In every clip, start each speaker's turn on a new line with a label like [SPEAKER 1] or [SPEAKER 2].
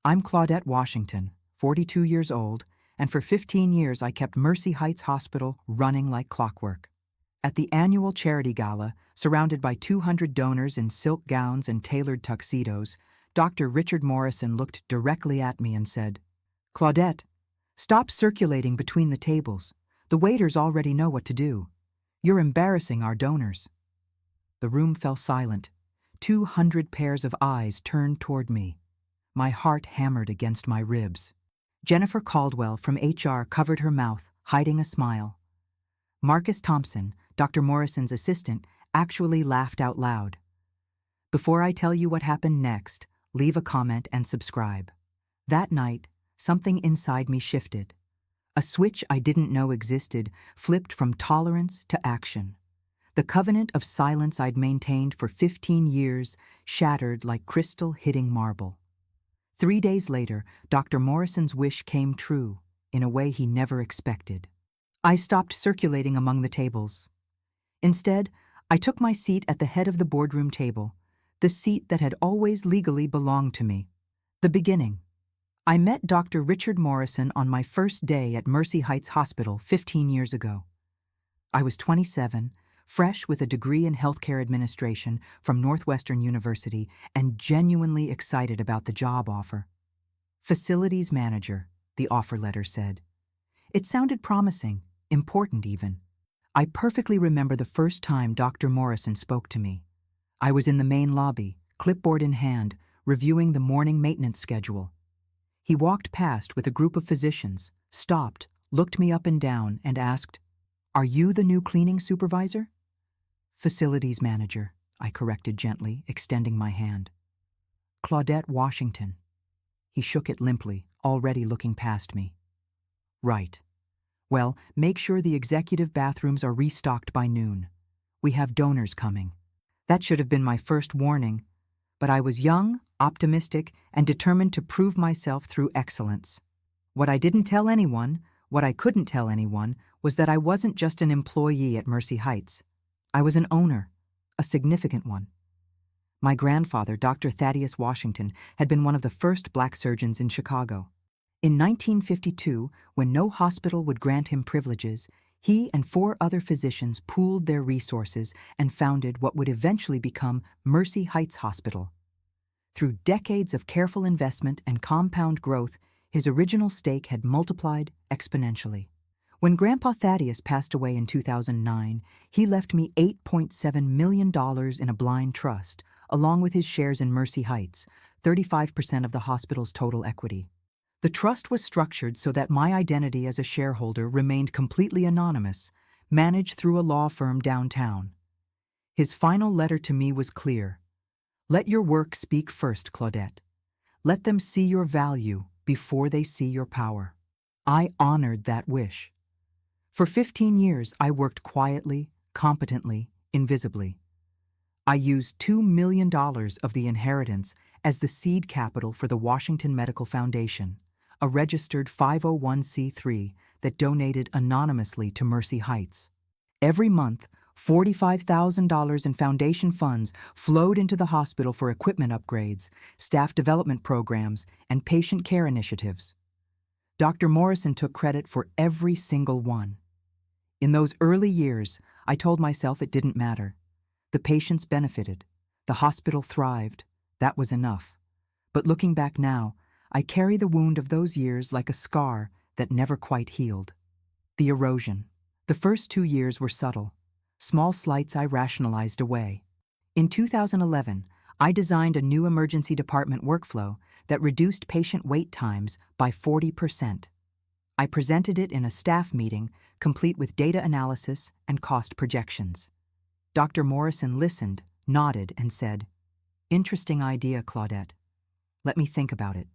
[SPEAKER 1] I'm Claudette Washington, 42 years old, and for 15 years I kept Mercy Heights Hospital running like clockwork. At the annual charity gala, surrounded by 200 donors in silk gowns and tailored tuxedos, Dr. Richard Morrison looked directly at me and said, "Claudette, stop circulating between the tables. The waiters already know what to do. You're embarrassing our donors." The room fell silent. 200 pairs of eyes turned toward me. My heart hammered against my ribs. Jennifer Caldwell from HR covered her mouth, hiding a smile. Marcus Thompson, Dr. Morrison's assistant, actually laughed out loud. Before I tell you what happened next, leave a comment and subscribe. That night, something inside me shifted. A switch I didn't know existed flipped from tolerance to action. The covenant of silence I'd maintained for 15 years shattered like crystal hitting marble. 3 days later, Dr. Morrison's wish came true in a way he never expected. I stopped circulating among the tables. Instead, I took my seat at the head of the boardroom table, the seat that had always legally belonged to me. The beginning. I met Dr. Richard Morrison on my first day at Mercy Heights Hospital 15 years ago. I was 27, fresh with a degree in healthcare administration from Northwestern University, and genuinely excited about the job offer. Facilities manager, the offer letter said. It sounded promising, important even. I perfectly remember the first time Dr. Morrison spoke to me. I was in the main lobby, clipboard in hand, reviewing the morning maintenance schedule. He walked past with a group of physicians, stopped, looked me up and down, and asked, "Are you the new cleaning supervisor?" "Facilities manager," I corrected gently, extending my hand. "Claudette Washington." He shook it limply, already looking past me. "Right. Well, make sure the executive bathrooms are restocked by noon. We have donors coming." That should have been my first warning, but I was young, optimistic, and determined to prove myself through excellence. What I didn't tell anyone, what I couldn't tell anyone, was that I wasn't just an employee at Mercy Heights. I was an owner, a significant one. My grandfather, Dr. Thaddeus Washington, had been one of the first black surgeons in Chicago. In 1952, when no hospital would grant him privileges, he and 4 other physicians pooled their resources and founded what would eventually become Mercy Heights Hospital. Through decades of careful investment and compound growth, his original stake had multiplied exponentially. When Grandpa Thaddeus passed away in 2009, he left me $8.7 million in a blind trust, along with his shares in Mercy Heights, 35% of the hospital's total equity. The trust was structured so that my identity as a shareholder remained completely anonymous, managed through a law firm downtown. His final letter to me was clear. "Let your work speak first, Claudette. Let them see your value before they see your power." I honored that wish. For 15 years, I worked quietly, competently, invisibly. I used $2 million of the inheritance as the seed capital for the Washington Medical Foundation, a registered 501c3 that donated anonymously to Mercy Heights. Every month, $45,000 in foundation funds flowed into the hospital for equipment upgrades, staff development programs, and patient care initiatives. Dr. Morrison took credit for every single one. In those early years, I told myself it didn't matter. The patients benefited. The hospital thrived. That was enough. But looking back now, I carry the wound of those years like a scar that never quite healed. The erosion. The first 2 years were subtle. Small slights I rationalized away. In 2011, I designed a new emergency department workflow that reduced patient wait times by 40%. I presented it in a staff meeting, complete with data analysis and cost projections. Dr. Morrison listened, nodded, and said, "Interesting idea, Claudette. Let me think about it."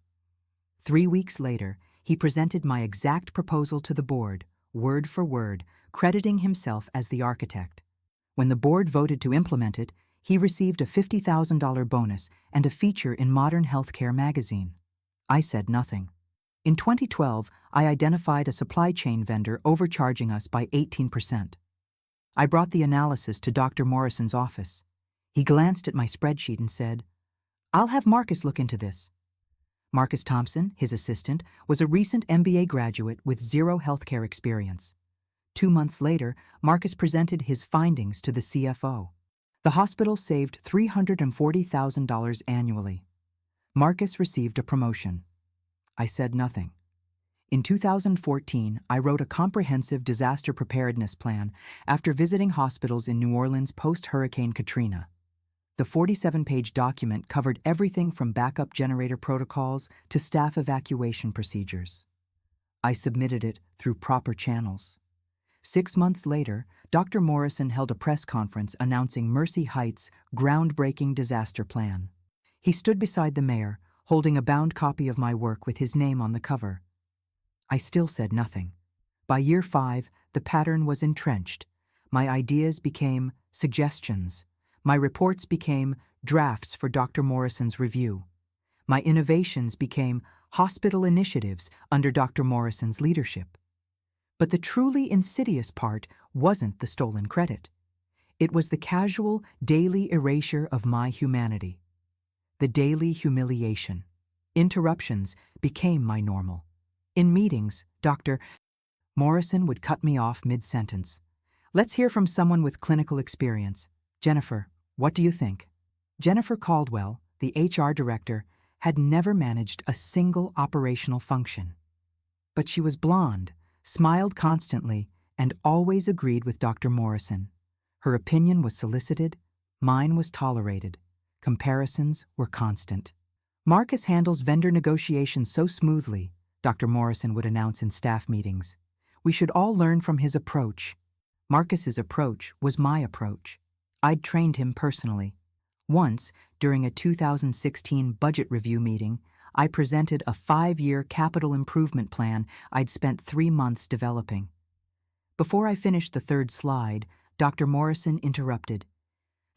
[SPEAKER 1] 3 weeks later, he presented my exact proposal to the board, word for word, crediting himself as the architect. When the board voted to implement it, he received a $50,000 bonus and a feature in Modern Healthcare magazine. I said nothing. In 2012, I identified a supply chain vendor overcharging us by 18%. I brought the analysis to Dr. Morrison's office. He glanced at my spreadsheet and said, "I'll have Marcus look into this." Marcus Thompson, his assistant, was a recent MBA graduate with zero healthcare experience. 2 months later, Marcus presented his findings to the CFO. The hospital saved $340,000 annually. Marcus received a promotion. I said nothing. In 2014, I wrote a comprehensive disaster preparedness plan after visiting hospitals in New Orleans post-Hurricane Katrina. The 47-page document covered everything from backup generator protocols to staff evacuation procedures. I submitted it through proper channels. 6 months later, Dr. Morrison held a press conference announcing Mercy Heights' groundbreaking disaster plan. He stood beside the mayor, holding a bound copy of my work with his name on the cover. I still said nothing. By year 5, the pattern was entrenched. My ideas became suggestions. My reports became drafts for Dr. Morrison's review. My innovations became hospital initiatives under Dr. Morrison's leadership. But the truly insidious part wasn't the stolen credit. It was the casual, daily erasure of my humanity. The daily humiliation. Interruptions became my normal. In meetings, Dr. Morrison would cut me off mid-sentence. Let's hear from someone with clinical experience. Jennifer, what do you think? Jennifer Caldwell, the HR director, had never managed a single operational function. But she was blonde, smiled constantly, and always agreed with Dr. Morrison. Her opinion was solicited, mine was tolerated. Comparisons were constant. Marcus handles vendor negotiations so smoothly, Dr. Morrison would announce in staff meetings. We should all learn from his approach. Marcus's approach was my approach. I'd trained him personally. Once, during a 2016 budget review meeting, I presented a 5-year capital improvement plan I'd spent 3 months developing. Before I finished the 3rd slide, Dr. Morrison interrupted.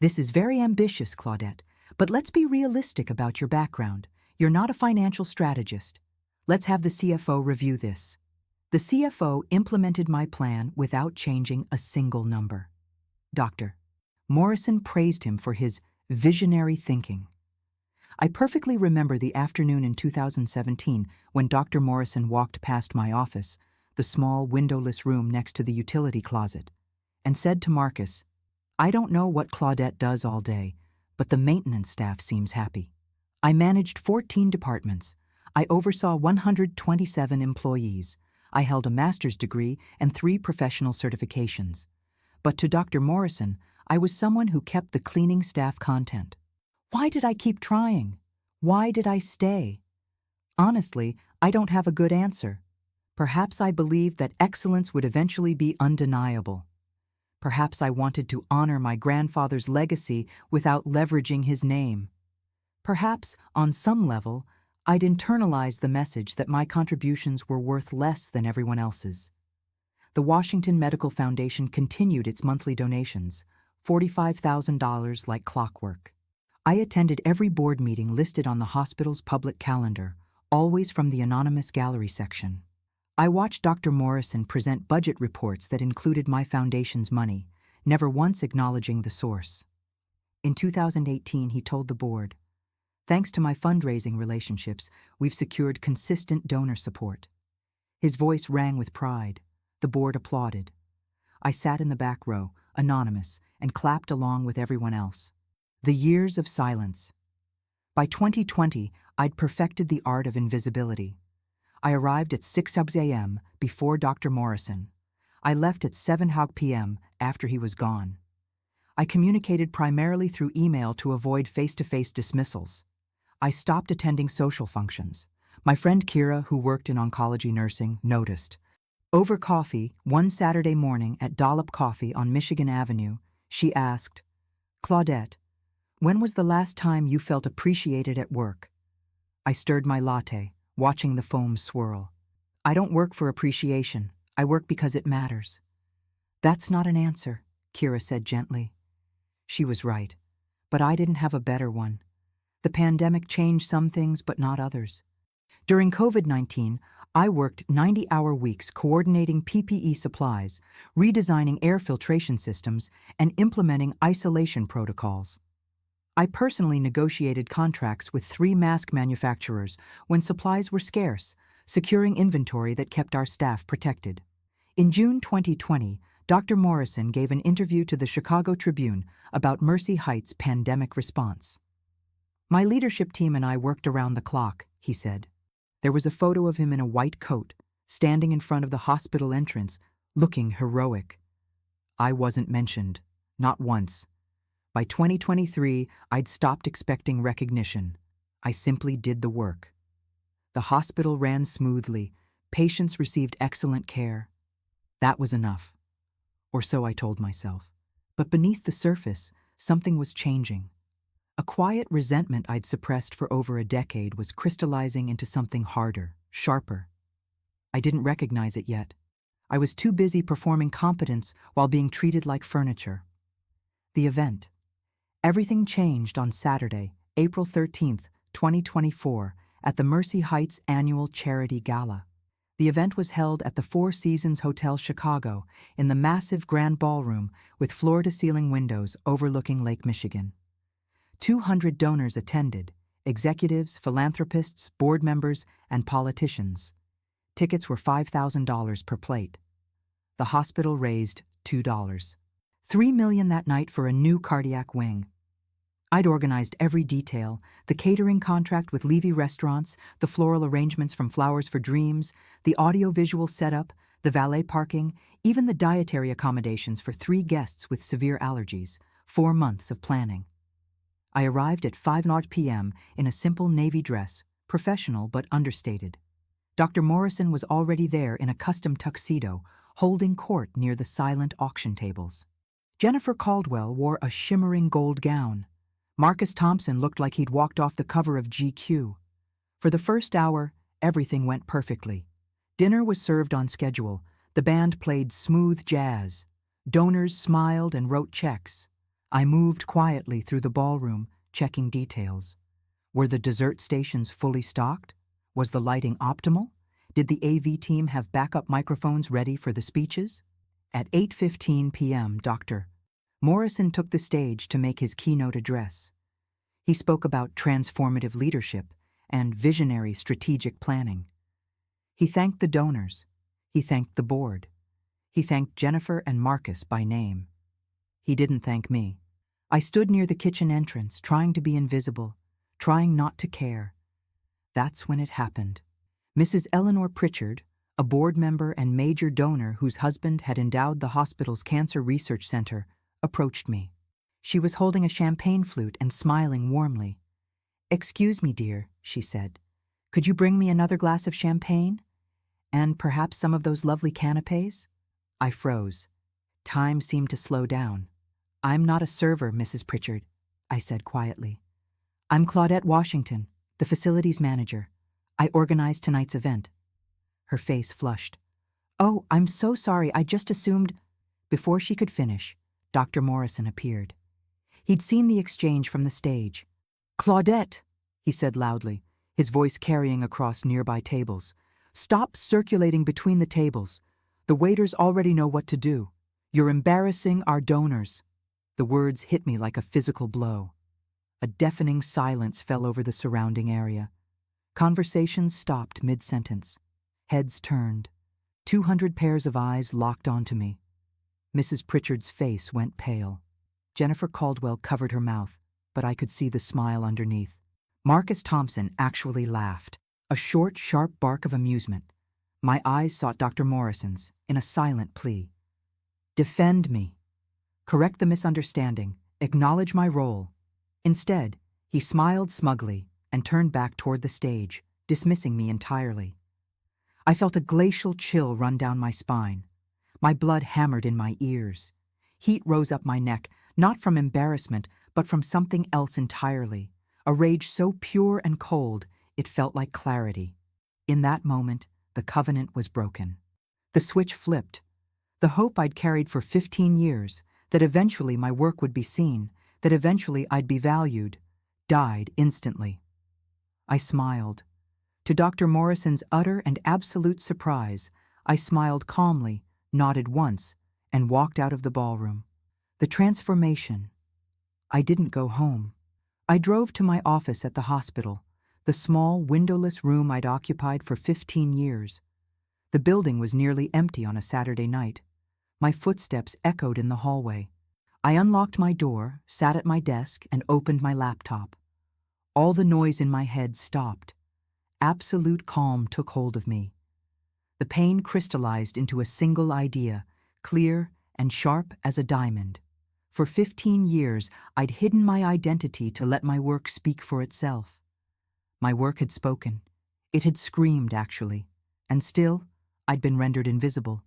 [SPEAKER 1] This is very ambitious, Claudette, but let's be realistic about your background. You're not a financial strategist. Let's have the CFO review this. The CFO implemented my plan without changing a single number. Dr. Morrison praised him for his visionary thinking. I perfectly remember the afternoon in 2017 when Dr. Morrison walked past my office, the small windowless room next to the utility closet, and said to Marcus, I don't know what Claudette does all day, but the maintenance staff seems happy. I managed 14 departments. I oversaw 127 employees. I held a master's degree and 3 professional certifications. But to Dr. Morrison, I was someone who kept the cleaning staff content. Why did I keep trying? Why did I stay? Honestly, I don't have a good answer. Perhaps I believed that excellence would eventually be undeniable. Perhaps I wanted to honor my grandfather's legacy without leveraging his name. Perhaps, on some level, I'd internalized the message that my contributions were worth less than everyone else's. The Washington Medical Foundation continued its monthly donations, $45,000 like clockwork. I attended every board meeting listed on the hospital's public calendar, always from the anonymous gallery section. I watched Dr. Morrison present budget reports that included my foundation's money, never once acknowledging the source. In 2018, he told the board, "Thanks to my fundraising relationships, we've secured consistent donor support." His voice rang with pride. The board applauded. I sat in the back row, anonymous, and clapped along with everyone else. The years of silence. By 2020, I'd perfected the art of invisibility. I arrived at 6 a.m. before Dr. Morrison. I left at 7 p.m. after he was gone. I communicated primarily through email to avoid face-to-face dismissals. I stopped attending social functions. My friend Kira, who worked in oncology nursing, noticed. Over coffee, one Saturday morning at Dollop Coffee on Michigan Avenue, she asked, "Claudette, when was the last time you felt appreciated at work?" I stirred my latte, watching the foam swirl. "I don't work for appreciation. I work because it matters." "That's not an answer," Kira said gently. She was right, but I didn't have a better one. The pandemic changed some things, but not others. During COVID-19, I worked 90-hour weeks coordinating PPE supplies, redesigning air filtration systems, and implementing isolation protocols. I personally negotiated contracts with 3 mask manufacturers when supplies were scarce, securing inventory that kept our staff protected. In June 2020, Dr. Morrison gave an interview to the Chicago Tribune about Mercy Heights' pandemic response. "My leadership team and I worked around the clock," he said. There was a photo of him in a white coat, standing in front of the hospital entrance, looking heroic. I wasn't mentioned, not once. By 2023, I'd stopped expecting recognition. I simply did the work. The hospital ran smoothly. Patients received excellent care. That was enough. Or so I told myself. But beneath the surface, something was changing. A quiet resentment I'd suppressed for over a decade was crystallizing into something harder, sharper. I didn't recognize it yet. I was too busy performing competence while being treated like furniture. The event. Everything changed on Saturday, April 13th, 2024, at the Mercy Heights Annual Charity Gala. The event was held at the Four Seasons Hotel Chicago in the massive grand ballroom with floor-to-ceiling windows overlooking Lake Michigan. 200 donors attended, executives, philanthropists, board members, and politicians. Tickets were $5,000 per plate. The hospital raised $2. $3 million that night for a new cardiac wing. I'd organized every detail, the catering contract with Levy Restaurants, the floral arrangements from Flowers for Dreams, the audio-visual setup, the valet parking, even the dietary accommodations for 3 guests with severe allergies. 4 months of planning. I arrived at 5:00 p.m. in a simple navy dress, professional but understated. Dr. Morrison was already there in a custom tuxedo, holding court near the silent auction tables. Jennifer Caldwell wore a shimmering gold gown. Marcus Thompson looked like he'd walked off the cover of GQ. For the first hour, everything went perfectly. Dinner was served on schedule. The band played smooth jazz. Donors smiled and wrote checks. I moved quietly through the ballroom, checking details. Were the dessert stations fully stocked? Was the lighting optimal? Did the AV team have backup microphones ready for the speeches? At 8:15 p.m., Dr. Morrison took the stage to make his keynote address. He spoke about transformative leadership and visionary strategic planning. He thanked the donors. He thanked the board. He thanked Jennifer and Marcus by name. He didn't thank me. I stood near the kitchen entrance, trying to be invisible, trying not to care. That's when it happened. Mrs. Eleanor Pritchard, a board member and major donor whose husband had endowed the hospital's Cancer Research Center, approached me. She was holding a champagne flute and smiling warmly. "Excuse me, dear," she said. "Could you bring me another glass of champagne? And perhaps some of those lovely canapes?" I froze. Time seemed to slow down. "I'm not a server, Mrs. Pritchard," I said quietly. "I'm Claudette Washington, the facilities manager. I organized tonight's event." Her face flushed. "Oh, I'm so sorry, I just assumed—" Before she could finish, Dr. Morrison appeared. He'd seen the exchange from the stage. "Claudette," he said loudly, his voice carrying across nearby tables. "Stop circulating between the tables. The waiters already know what to do. You're embarrassing our donors." The words hit me like a physical blow. A deafening silence fell over the surrounding area. Conversations stopped mid-sentence. Heads turned. 200 pairs of eyes locked onto me. Mrs. Pritchard's face went pale. Jennifer Caldwell covered her mouth, but I could see the smile underneath. Marcus Thompson actually laughed, a short, sharp bark of amusement. My eyes sought Dr. Morrison's in a silent plea. "Defend me. Correct the misunderstanding. Acknowledge my role." Instead, he smiled smugly and turned back toward the stage, dismissing me entirely. I felt a glacial chill run down my spine. My blood hammered in my ears. Heat rose up my neck, not from embarrassment, but from something else entirely, a rage so pure and cold it felt like clarity. In that moment, the covenant was broken. The switch flipped. The hope I'd carried for 15 years, that eventually my work would be seen, that eventually I'd be valued, died instantly. I smiled. To Dr. Morrison's utter and absolute surprise, I smiled calmly, nodded once, and walked out of the ballroom. The transformation. I didn't go home. I drove to my office at the hospital, the small, windowless room I'd occupied for 15 years. The building was nearly empty on a Saturday night. My footsteps echoed in the hallway. I unlocked my door, sat at my desk, and opened my laptop. All the noise in my head stopped. Absolute calm took hold of me. The pain crystallized into a single idea, clear and sharp as a diamond. For 15 years, I'd hidden my identity to let my work speak for itself. My work had spoken. It had screamed, actually. And still, I'd been rendered invisible.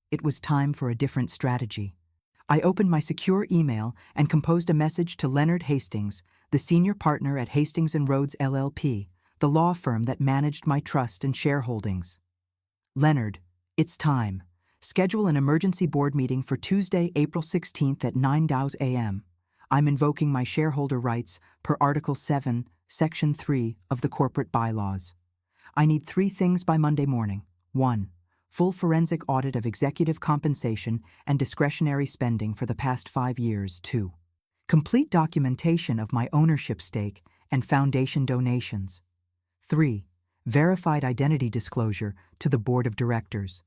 [SPEAKER 1] It was time for a different strategy. I opened my secure email and composed a message to Leonard Hastings, the senior partner at Hastings & Rhodes LLP, the law firm that managed my trust and shareholdings. Leonard, it's time. Schedule an emergency board meeting for Tuesday, April 16th at 9 a.m. I'm invoking my shareholder rights per Article 7, Section 3 of the corporate bylaws. I need 3 things by Monday morning. 1. Full forensic audit of executive compensation and discretionary spending for the past 5 years. 2. Complete documentation of my ownership stake and foundation donations. 3. Verified identity disclosure to the board of directors.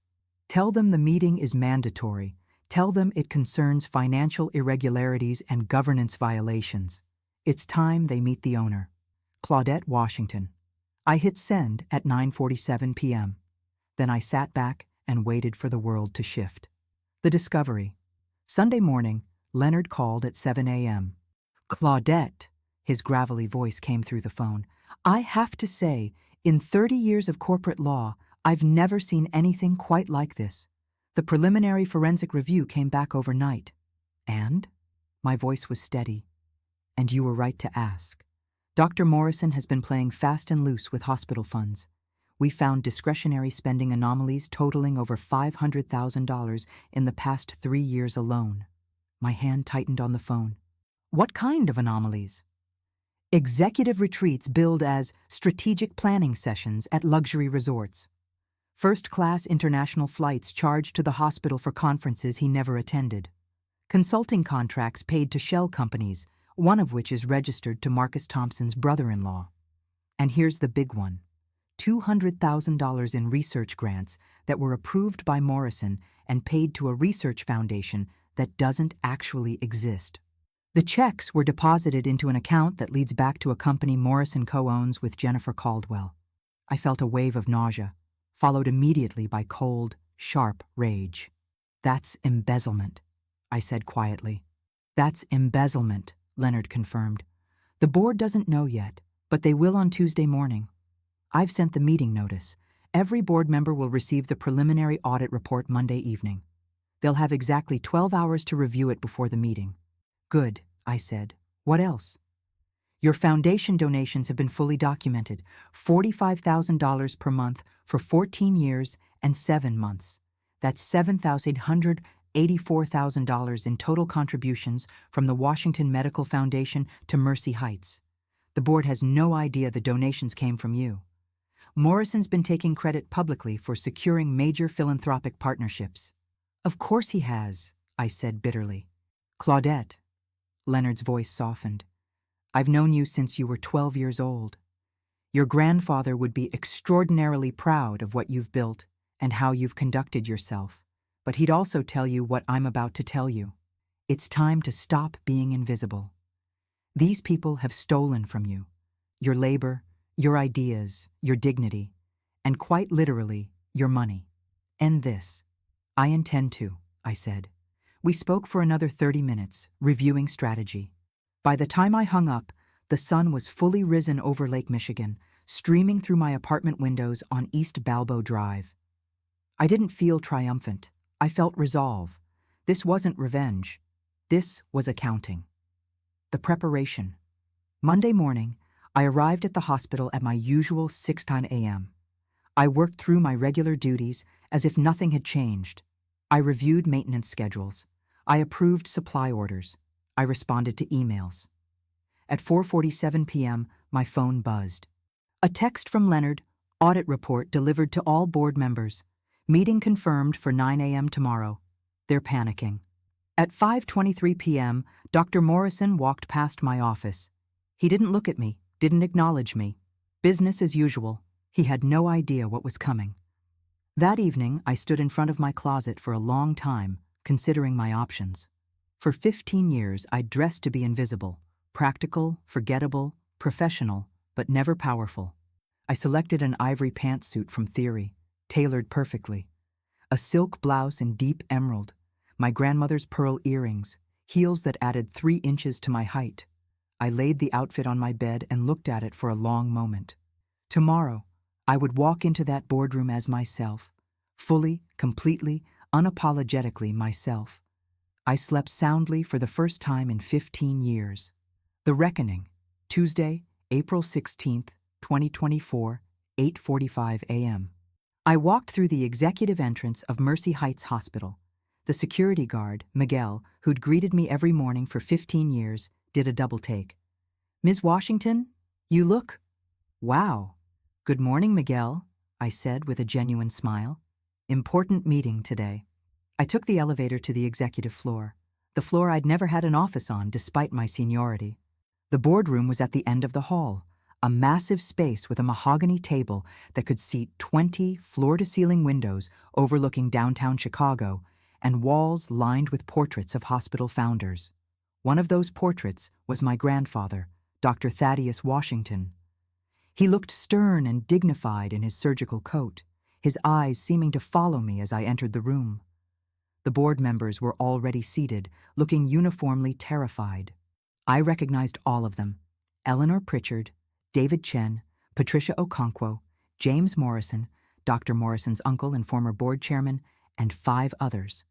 [SPEAKER 1] Tell them the meeting is mandatory. Tell them it concerns financial irregularities and governance violations. It's time they meet the owner. Claudette, Washington. I hit send at 9:47 p.m. Then I sat back and waited for the world to shift. The discovery. Sunday morning, Leonard called at 7 a.m. Claudette, his gravelly voice came through the phone. I have to say, in 30 years of corporate law, I've never seen anything quite like this. The preliminary forensic review came back overnight. And? My voice was steady. And you were right to ask. Dr. Morrison has been playing fast and loose with hospital funds. We found discretionary spending anomalies totaling over $500,000 in the past 3 years alone. My hand tightened on the phone. What kind of anomalies? Executive retreats billed as strategic planning sessions at luxury resorts. First-class international flights charged to the hospital for conferences he never attended. Consulting contracts paid to shell companies, one of which is registered to Marcus Thompson's brother-in-law. And here's the big one. $200,000 in research grants that were approved by Morrison and paid to a research foundation that doesn't actually exist. The checks were deposited into an account that leads back to a company Morrison co-owns with Jennifer Caldwell. I felt a wave of nausea, followed immediately by cold, sharp rage. That's embezzlement, I said quietly. That's embezzlement, Leonard confirmed. The board doesn't know yet, but they will on Tuesday morning. I've sent the meeting notice. Every board member will receive the preliminary audit report Monday evening. They'll have exactly 12 hours to review it before the meeting. Good, I said. What else? Your foundation donations have been fully documented. $45,000 per month for 14 years and 7 months. That's $7,884,000 in total contributions from the Washington Medical Foundation to Mercy Heights. The board has no idea the donations came from you. Morrison's been taking credit publicly for securing major philanthropic partnerships. Of course he has, I said bitterly. Claudette, Leonard's voice softened. I've known you since you were 12 years old. Your grandfather would be extraordinarily proud of what you've built and how you've conducted yourself, but he'd also tell you what I'm about to tell you. It's time to stop being invisible. These people have stolen from you, your labor, your ideas, your dignity, and quite literally, your money. End this. I intend to, I said. We spoke for another 30 minutes, reviewing strategy. By the time I hung up, the sun was fully risen over Lake Michigan, streaming through my apartment windows on East Balbo Drive. I didn't feel triumphant. I felt resolve. This wasn't revenge. This was accounting. The preparation. Monday morning, I arrived at the hospital at my usual 6:10 a.m. I worked through my regular duties as if nothing had changed. I reviewed maintenance schedules. I approved supply orders. I responded to emails. At 4:47 p.m., my phone buzzed. A text from Leonard, audit report delivered to all board members. Meeting confirmed for 9 a.m. tomorrow. They're panicking. At 5:23 p.m., Dr. Morrison walked past my office. He didn't look at me, didn't acknowledge me. Business as usual. He had no idea what was coming. That evening, I stood in front of my closet for a long time, considering my options. For 15 years, I'd dressed to be invisible, practical, forgettable, professional, but never powerful. I selected an ivory pantsuit from Theory, tailored perfectly. A silk blouse in deep emerald, my grandmother's pearl earrings, heels that added 3 inches to my height. I laid the outfit on my bed and looked at it for a long moment. Tomorrow, I would walk into that boardroom as myself, fully, completely, unapologetically myself. I slept soundly for the first time in 15 years. The Reckoning, Tuesday, April 16th, 2024, 8:45 a.m. I walked through the executive entrance of Mercy Heights Hospital. The security guard, Miguel, who'd greeted me every morning for 15 years, did a double take. "Ms. Washington, you look... Wow." "Good morning, Miguel," I said with a genuine smile. "Important meeting today." I took the elevator to the executive floor, the floor I'd never had an office on despite my seniority. The boardroom was at the end of the hall, a massive space with a mahogany table that could seat 20 floor-to-ceiling windows overlooking downtown Chicago and walls lined with portraits of hospital founders. One of those portraits was my grandfather, Dr. Thaddeus Washington. He looked stern and dignified in his surgical coat, his eyes seeming to follow me as I entered the room. The board members were already seated, looking uniformly terrified. I recognized all of them: Eleanor Pritchard, David Chen, Patricia Okonkwo, James Morrison, Dr. Morrison's uncle and former board chairman, and 5 others.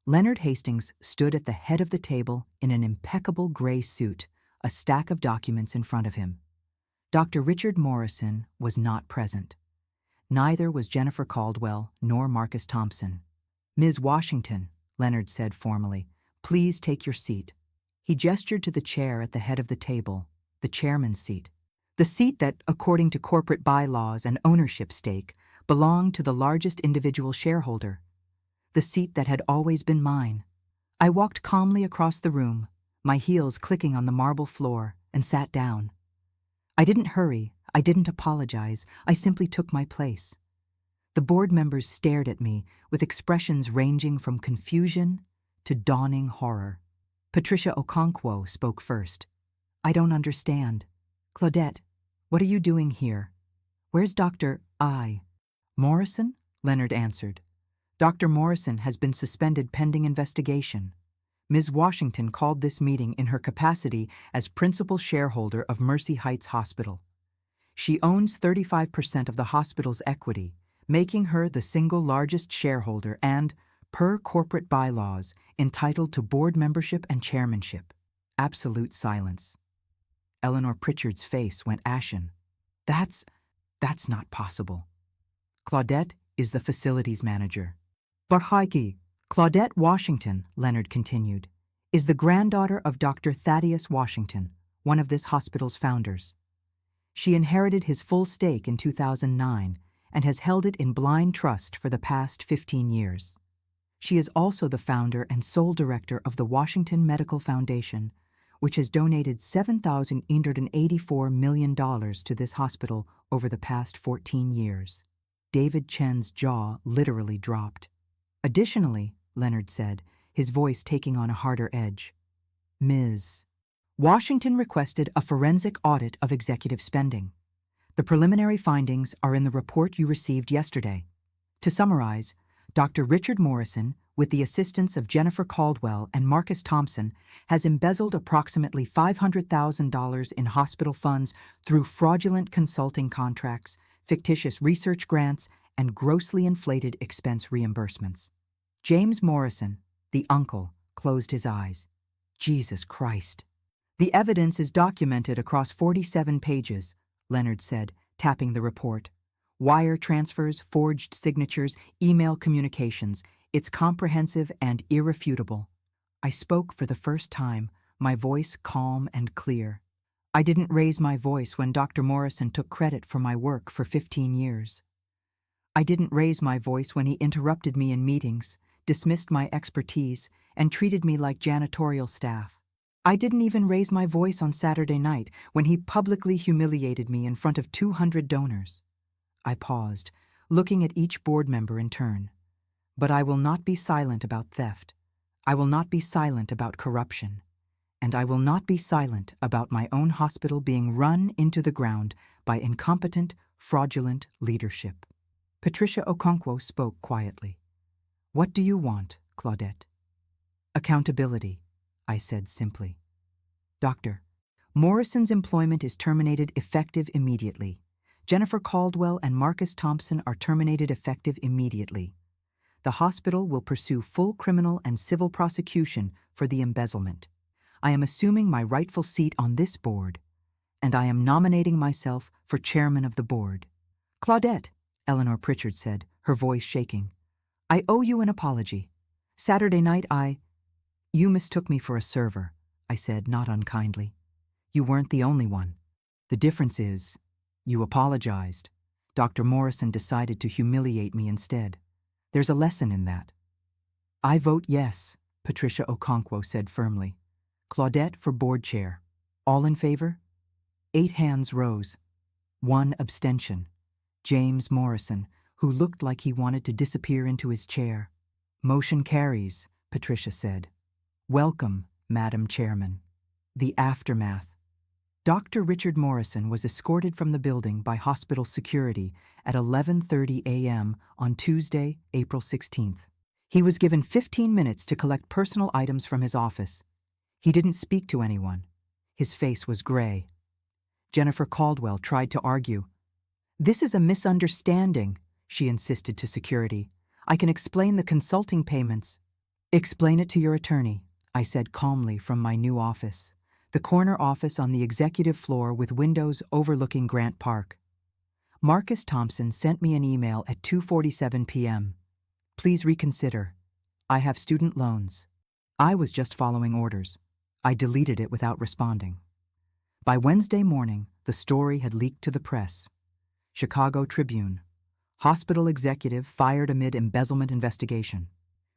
[SPEAKER 1] Leonard Hastings stood at the head of the table in an impeccable gray suit, a stack of documents in front of him. Dr. Richard Morrison was not present. Neither was Jennifer Caldwell nor Marcus Thompson. "Ms. Washington," Leonard said formally, "please take your seat." He gestured to the chair at the head of the table, the chairman's seat. The seat that, according to corporate bylaws and ownership stake, belonged to the largest individual shareholder. The seat that had always been mine. I walked calmly across the room, my heels clicking on the marble floor, and sat down. I didn't hurry, I didn't apologize, I simply took my place. The board members stared at me with expressions ranging from confusion to dawning horror. Patricia Okonkwo spoke first. "I don't understand. Claudette, what are you doing here? Where's Dr. Morrison?" Leonard answered. "Dr. Morrison has been suspended pending investigation. Ms. Washington called this meeting in her capacity as principal shareholder of Mercy Heights Hospital. She owns 35% of the hospital's equity, making her the single largest shareholder and, per corporate bylaws, entitled to board membership and chairmanship." Absolute silence. Eleanor Pritchard's face went ashen. That's not possible. "Claudette is the facilities manager." "But Heike, Claudette Washington," Leonard continued, "is the granddaughter of Dr. Thaddeus Washington, one of this hospital's founders. She inherited his full stake in 2009 and has held it in blind trust for the past 15 years. She is also the founder and sole director of the Washington Medical Foundation, which has donated $7,884 million to this hospital over the past 14 years. David Chen's jaw literally dropped. "Additionally," Leonard said, his voice taking on a harder edge, "Ms. Washington requested a forensic audit of executive spending. The preliminary findings are in the report you received yesterday. To summarize, Dr. Richard Morrison, with the assistance of Jennifer Caldwell and Marcus Thompson, has embezzled approximately $500,000 in hospital funds through fraudulent consulting contracts, fictitious research grants, and grossly inflated expense reimbursements." James Morrison, the uncle, closed his eyes. "Jesus Christ." "The evidence is documented across 47 pages, Leonard said, tapping the report. "Wire transfers, forged signatures, email communications. It's comprehensive and irrefutable." I spoke for the first time, my voice calm and clear. I didn't raise my voice when Dr. Morrison took credit for my work for 15 years. I didn't raise my voice when he interrupted me in meetings, dismissed my expertise, and treated me like janitorial staff. I didn't even raise my voice on Saturday night when he publicly humiliated me in front of 200 donors. I paused, looking at each board member in turn. But I will not be silent about theft. I will not be silent about corruption. And I will not be silent about my own hospital being run into the ground by incompetent, fraudulent leadership. Patricia Okonkwo spoke quietly. "What do you want, Claudette?" "Accountability," I said simply. "Doctor, Morrison's employment is terminated effective immediately. Jennifer Caldwell and Marcus Thompson are terminated effective immediately. The hospital will pursue full criminal and civil prosecution for the embezzlement. I am assuming my rightful seat on this board, and I am nominating myself for chairman of the board." "Claudette," Eleanor Pritchard said, her voice shaking, "I owe you an apology. Saturday night You mistook me for a server," I said, not unkindly. "You weren't the only one. The difference is, you apologized. Dr. Morrison decided to humiliate me instead. There's a lesson in that." "I vote yes," Patricia Okonkwo said firmly. "Claudette for board chair. All in favor?" 8 hands rose. 1 abstention. James Morrison, who looked like he wanted to disappear into his chair. "Motion carries," Patricia said. "Welcome, Madam Chairman." The aftermath. Dr. Richard Morrison was escorted from the building by hospital security at 11:30 a.m. on Tuesday, April 16th. He was given 15 minutes to collect personal items from his office. He didn't speak to anyone. His face was gray. Jennifer Caldwell tried to argue. "This is a misunderstanding," she insisted to security. "I can explain the consulting payments." "Explain it to your attorney," I said calmly from my new office, the corner office on the executive floor with windows overlooking Grant Park. Marcus Thompson sent me an email at 2:47 p.m. "Please reconsider. I have student loans." I was just following orders. I deleted it without responding. By Wednesday morning, the story had leaked to the press. Chicago Tribune. Hospital executive fired amid embezzlement investigation.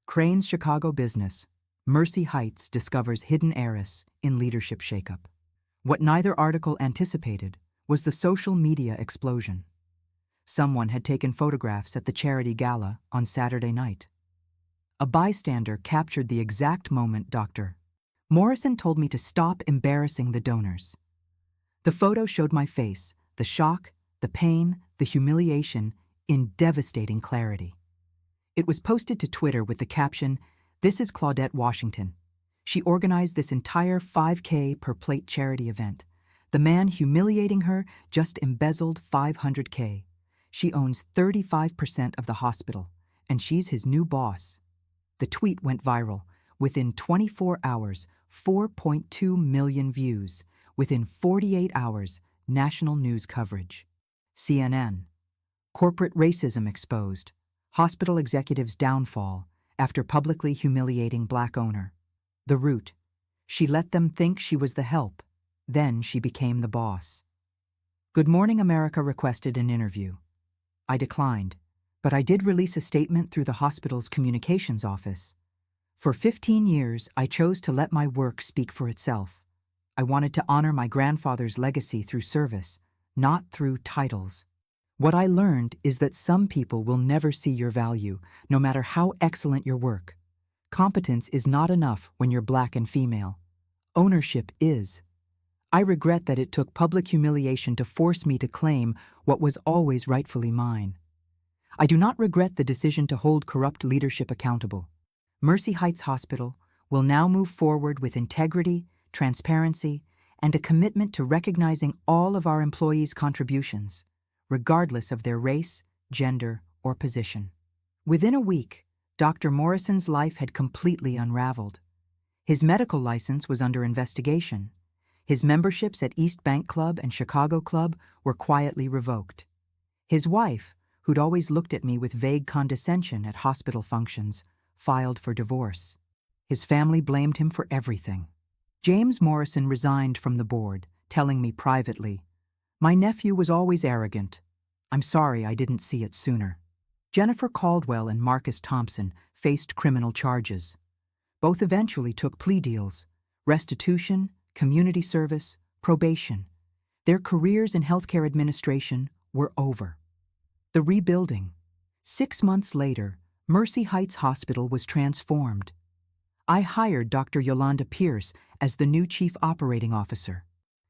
[SPEAKER 1] Crane's Chicago business. Mercy Heights discovers hidden heiress in leadership shakeup. What neither article anticipated was the social media explosion. Someone had taken photographs at the charity gala on Saturday night. A bystander captured the exact moment Dr. Morrison told me to stop embarrassing the donors. The photo showed my face, the shock, the pain, the humiliation, in devastating clarity. It was posted to Twitter with the caption, "This is Claudette Washington. She organized this entire 5K per plate charity event. The man humiliating her just embezzled 500K. She owns 35% of the hospital, and she's his new boss." The tweet went viral. Within 24 hours, 4.2 million views. Within 48 hours, national news coverage. CNN. Corporate racism exposed. Hospital executive's downfall after publicly humiliating black owner. The Root. She let them think she was the help. Then she became the boss. Good Morning America requested an interview. I declined, but I did release a statement through the hospital's communications office. For 15 years, I chose to let my work speak for itself. I wanted to honor my grandfather's legacy through service, not through titles. What I learned is that some people will never see your value, no matter how excellent your work. Competence is not enough when you're black and female. Ownership is. I regret that it took public humiliation to force me to claim what was always rightfully mine. I do not regret the decision to hold corrupt leadership accountable. Mercy Heights Hospital will now move forward with integrity, transparency, and a commitment to recognizing all of our employees' contributions, regardless of their race, gender, or position. Within a week, Dr. Morrison's life had completely unraveled. His medical license was under investigation. His memberships at East Bank Club and Chicago Club were quietly revoked. His wife, who'd always looked at me with vague condescension at hospital functions, filed for divorce. His family blamed him for everything. James Morrison resigned from the board, telling me privately, "My nephew was always arrogant. I'm sorry I didn't see it sooner." Jennifer Caldwell and Marcus Thompson faced criminal charges. Both eventually took plea deals, restitution, community service, probation. Their careers in healthcare administration were over. The rebuilding. 6 months later, Mercy Heights Hospital was transformed. I hired Dr. Yolanda Pierce as the new chief operating officer.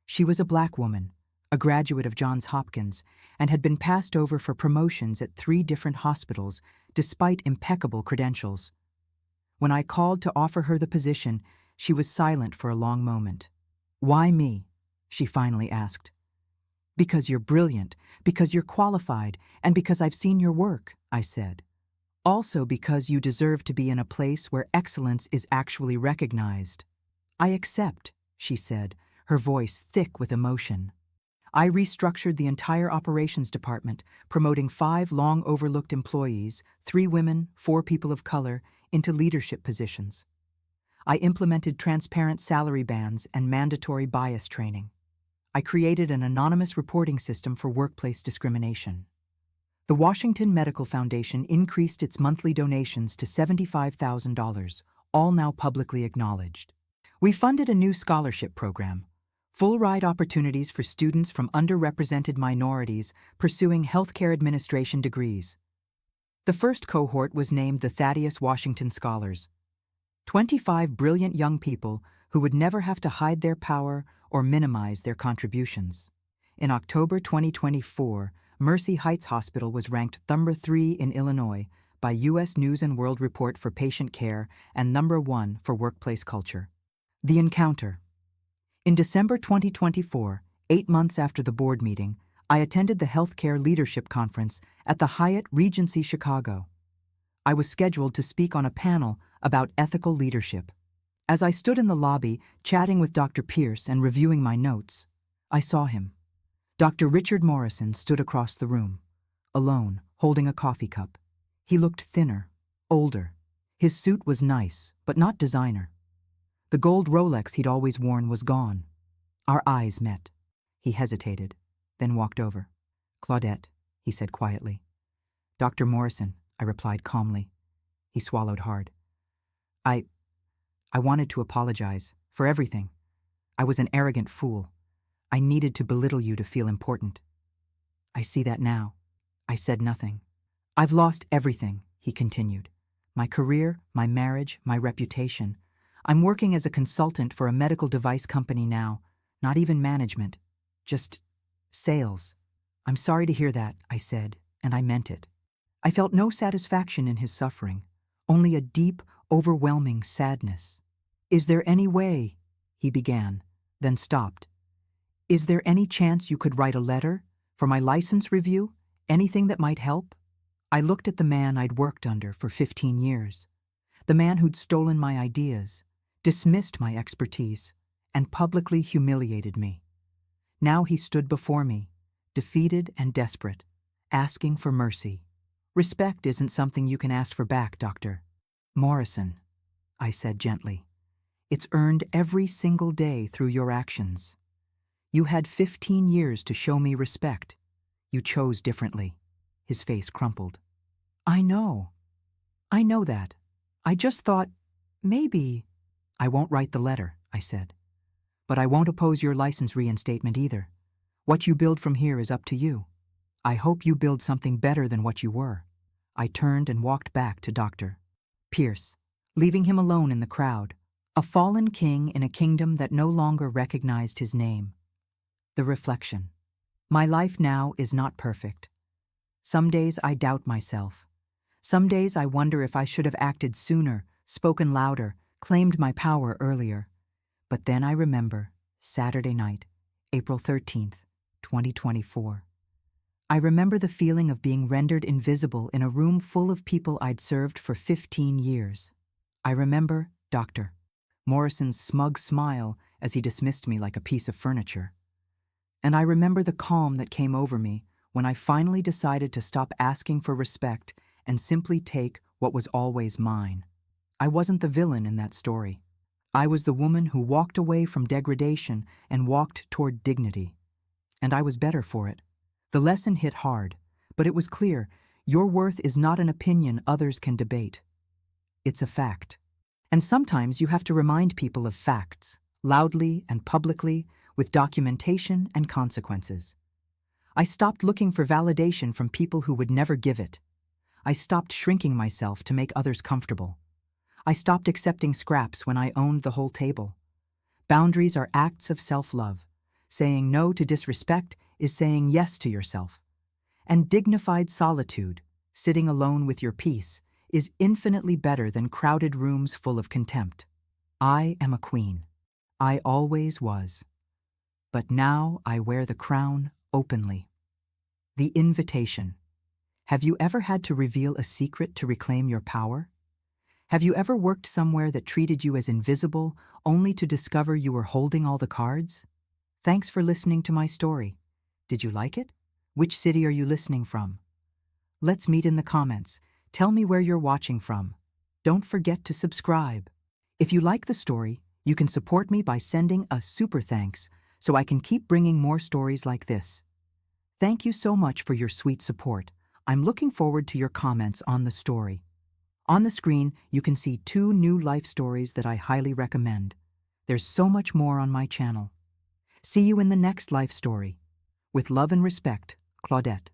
[SPEAKER 1] She was a black woman, a graduate of Johns Hopkins, and had been passed over for promotions at 3 different hospitals despite impeccable credentials. When I called to offer her the position, she was silent for a long moment. "Why me?" she finally asked. "Because you're brilliant, because you're qualified, and because I've seen your work," I said. "Also because you deserve to be in a place where excellence is actually recognized." "I accept," she said, her voice thick with emotion. I restructured the entire operations department, promoting 5 long-overlooked employees, 3 women, 4 people of color, into leadership positions. I implemented transparent salary bands and mandatory bias training. I created an anonymous reporting system for workplace discrimination. The Washington Medical Foundation increased its monthly donations to $75,000, all now publicly acknowledged. We funded a new scholarship program, full-ride opportunities for students from underrepresented minorities pursuing healthcare administration degrees. The first cohort was named the Thaddeus Washington Scholars. 25 brilliant young people who would never have to hide their power or minimize their contributions. In October 2024, Mercy Heights Hospital was ranked number 3 in Illinois by U.S. News & World Report for Patient Care and number 1 for Workplace Culture. The Encounter. In December 2024, 8 months after the board meeting, I attended the Healthcare Leadership Conference at the Hyatt Regency Chicago. I was scheduled to speak on a panel about ethical leadership. As I stood in the lobby, chatting with Dr. Pierce and reviewing my notes, I saw him. Dr. Richard Morrison stood across the room, alone, holding a coffee cup. He looked thinner, older. His suit was nice, but not designer. The gold Rolex he'd always worn was gone. Our eyes met. He hesitated, then walked over. "Claudette," he said quietly. "Dr. Morrison," I replied calmly. He swallowed hard. I wanted to apologize for everything. I was an arrogant fool. I needed to belittle you to feel important." "I see that now." I said nothing. "I've lost everything," he continued. "My career, my marriage, my reputation. I'm working as a consultant for a medical device company now, not even management, just sales." "I'm sorry to hear that," I said, and I meant it. I felt no satisfaction in his suffering, only a deep, overwhelming sadness. "Is there any way?" he began, then stopped. "Is there any chance you could write a letter for my license review? Anything that might help?" I looked at the man I'd worked under for 15 years, the man who'd stolen my ideas, dismissed my expertise, and publicly humiliated me. Now he stood before me, defeated and desperate, asking for mercy. "Respect isn't something you can ask for back, Doctor Morrison," I said gently. "It's earned every single day through your actions. You had 15 years to show me respect. You chose differently." His face crumpled. I know that. I just thought, maybe." "I won't write the letter," I said. "But I won't oppose your license reinstatement either. What you build from here is up to you. I hope you build something better than what you were." I turned and walked back to Dr. Pierce, leaving him alone in the crowd, a fallen king in a kingdom that no longer recognized his name. The reflection. My life now is not perfect. Some days I doubt myself. Some days I wonder if I should have acted sooner, spoken louder, claimed my power earlier. But then I remember Saturday night, April 13th, 2024. I remember the feeling of being rendered invisible in a room full of people I'd served for 15 years. I remember Dr. Morrison's smug smile as he dismissed me like a piece of furniture. And I remember the calm that came over me when I finally decided to stop asking for respect and simply take what was always mine. I wasn't the villain in that story. I was the woman who walked away from degradation and walked toward dignity. And I was better for it. The lesson hit hard, but it was clear your worth is not an opinion others can debate. It's a fact. And sometimes you have to remind people of facts, loudly and publicly, with documentation and consequences. I stopped looking for validation from people who would never give it. I stopped shrinking myself to make others comfortable. I stopped accepting scraps when I owned the whole table. Boundaries are acts of self-love. Saying no to disrespect is saying yes to yourself. And dignified solitude, sitting alone with your peace, is infinitely better than crowded rooms full of contempt. I am a queen. I always was. But now I wear the crown openly. The invitation. Have you ever had to reveal a secret to reclaim your power? Have you ever worked somewhere that treated you as invisible, only to discover you were holding all the cards? Thanks for listening to my story. Did you like it? Which city are you listening from? Let's meet in the comments. Tell me where you're watching from. Don't forget to subscribe. If you like the story, you can support me by sending a super thanks so I can keep bringing more stories like this. Thank you so much for your sweet support. I'm looking forward to your comments on the story. On the screen, you can see 2 new life stories that I highly recommend. There's so much more on my channel. See you in the next life story. With love and respect, Claudette.